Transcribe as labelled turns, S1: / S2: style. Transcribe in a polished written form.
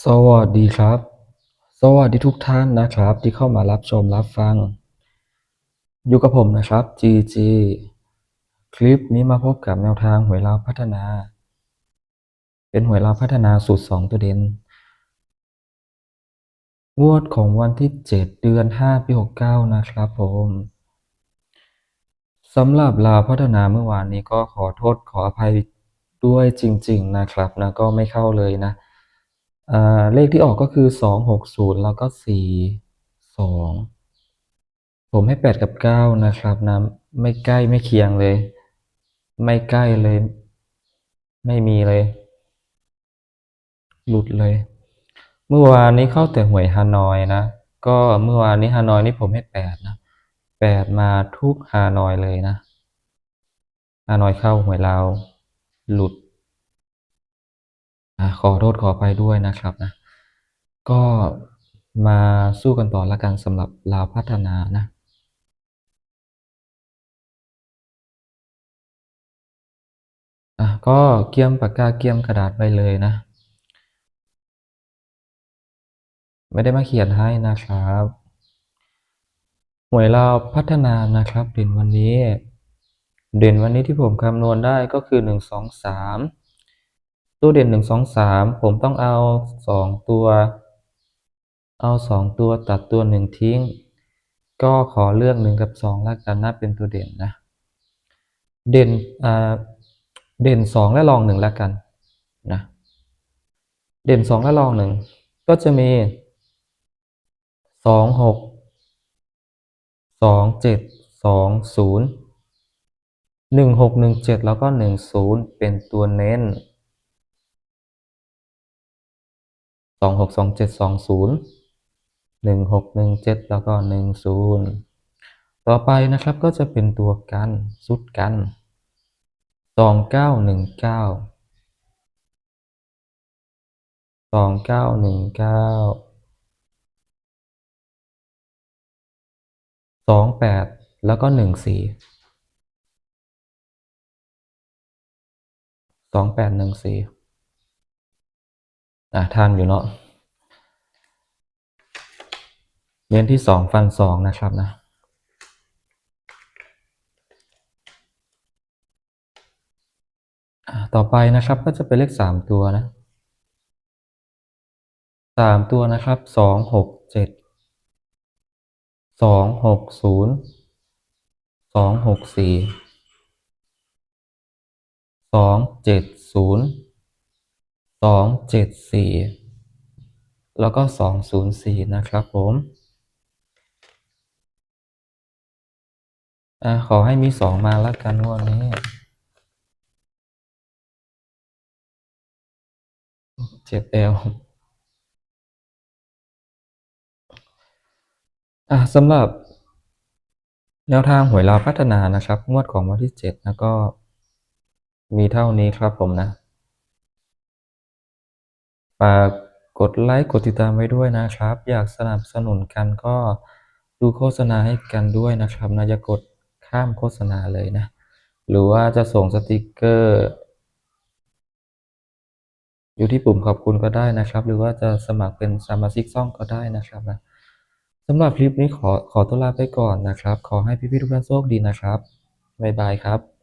S1: สวัสดีครับสวัสดีทุกท่านนะครับที่เข้ามารับชมรับฟังอยู่กับผมนะครับ GG คลิปนี้มาพบกับแนวทางหวยลาวพัฒนาเป็นหวยลาวพัฒนาสูตร2ตัวเด่นงวดของวันที่7เดือน5ปี69นะครับผมสำหรับลาวพัฒนาเมื่อวานนี้ก็ขอโทษขออภัยด้วยจริงๆนะครับนะก็ไม่เข้าเลยนะเลขที่ออกก็คือ260แล้วก็42 ผมให้8กับ9นะครับนะไม่ใกล้ไม่เคียงเลยไม่ใกล้เลยไม่มีเลยหลุดเลยเมื่อวานนี้เข้าแต่หวยฮานอยนะก็เมื่อวานนี้ฮานอยนี่ผมให้8นะ8มาทุกฮานอยเลยนะฮานอยเข้าหวยลาวหลุดขอโทษขออภัยด้วยนะครับนะก็มาสู้กันต่อแล้วกันสำหรับลาวพัฒนานะก็เกียมปากกาเกียมกระดาษไปเลยนะไม่ได้มาเขียนให้นะครับหวยลาวพัฒนานะครับเด่นวันนี้ที่ผมคำนวณได้ก็คือ1 2 3ตัวเด่น1 2 3ผมต้องเอา2 ตัวตัดตัว1ทิ้งก็ขอเลือก1กับ2แล้วกันนะเป็นตัวเด่นนะเด่นเด่น2และรอง1แล้วกันนะเด่น2และรอง1ก็จะมี26 27 20 16 17แล้วก็10เป็นตัวเน้น26 27 20 16 17แล้วก็10ต่อไปนะครับก็จะเป็นตัวกันชุดกัน2919 28แล้วก็14 2814ทันอยู่เนาะเน้นที่2ฟัน2นะครับนะต่อไปนะครับก็จะเป็นเลข3ตัวนะ3ตัวนะครับ267 260 264 270 274แล้วก็204นะครับผมขอให้มี2มาแล้วกันงวดนี้เจ็บเอวสำหรับแนวทางหวยลาวพัฒนานะครับงวดของวันที่7นะก็มีเท่านี้ครับผมนะฝากกดไลค์กดติดตามไว้ด้วยนะครับอยากสนับสนุนกันก็ดูโฆษณาให้กันด้วยนะครับนะอย่ากดข้ามโฆษณาเลยนะหรือว่าจะส่งสติกเกอร์อยู่ที่ปุ่มขอบคุณก็ได้นะครับหรือว่าจะสมัครเป็นสมาชิกช่องก็ได้นะครับนะสำหรับคลิปนี้ขอตัวลาไปก่อนนะครับขอให้พี่ๆทุกท่านโชคดีนะครับบ๊ายบายครับ